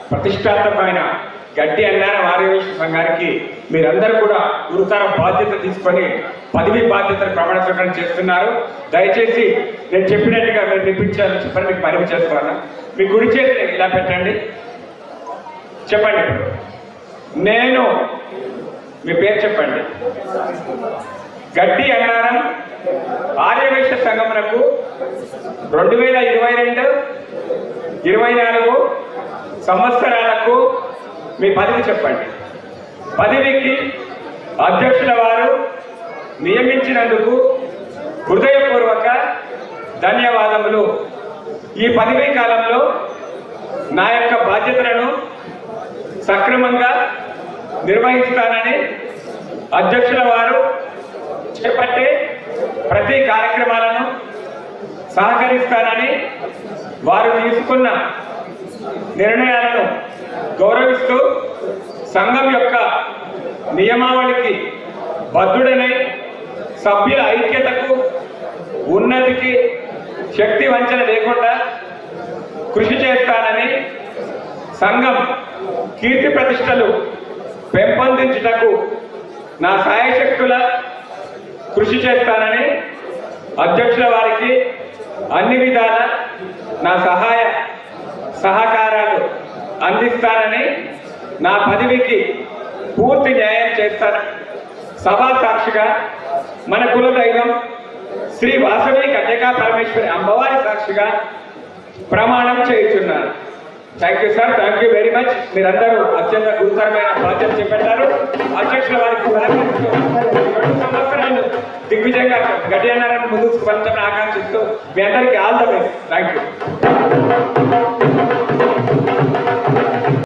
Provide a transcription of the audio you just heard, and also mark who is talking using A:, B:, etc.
A: ప్రతిష్టాత్మకమైన గడ్డి అన్నారం ఆర్యవైశ్య సంఘానికి మీరందరూ కూడా గురుతర బాధ్యత తీసుకొని పదవి బాధ్యతను ప్రమాణ స్వీకారం చేస్తున్నారు. దయచేసి నేను చెప్పినట్టుగా మీరు రిపీట్ చేయాలని చెప్పని మీకు మనవి చేస్తున్నాను. మీ కుడి చేతిని ఇలా పెట్టండి, చెప్పండి. నేను, మీ పేరు చెప్పండి. గడ్డి అన్నారం ఆర్యవైశ్య సంఘమునకు 2022-24 సంవత్సరాలకు మీ పదవి చెప్పండి. పదవికి అధ్యక్షుల వారు నియమించినందుకు హృదయపూర్వక ధన్యవాదములు. ఈ పదవీ కాలంలో నా యొక్క బాధ్యతలను సక్రమంగా నిర్వహిస్తానని, అధ్యక్షుల వారు చేపట్టే ప్రతి కార్యక్రమాలను సహకరిస్తానని, వారు తీసుకున్న నిర్ణయాలను గౌరవిస్తూ సంఘం యొక్క నియమావళికి బద్ధుడనై సభ్యుల ఐక్యతకు ఉన్నతికి శక్తి వంచన లేకుండా కృషి చేస్తానని, సంఘం కీర్తి ప్రతిష్టలు పెంపొందించుటకు నా సాయశక్తుల కృషి చేస్తానని, అధ్యక్షుల వారికి అన్ని విధాల నా సహాయ సహకారాలు అందిస్తానని, నా పదవికి పూర్తి న్యాయం చేస్తానని సభా సాక్షిగా మన కులదైవం శ్రీ వాసవి కన్యకా పరమేశ్వరి అమ్మవారి సాక్షిగా ప్రమాణం చేయుచున్నాను. Thank you sir, thank you very much. మీరందరూ అత్యంత గురుతరమైన బాధ్యత చేపట్టారు. అధ్యక్షుల వారికి 2 సంవత్సరాలు దిగ్విజయంగా గడ్డి అన్నారాన్ని ముందుకు పంచాలని ఆకాంక్షిస్తూ మీ అందరికీ all the best. Thank you.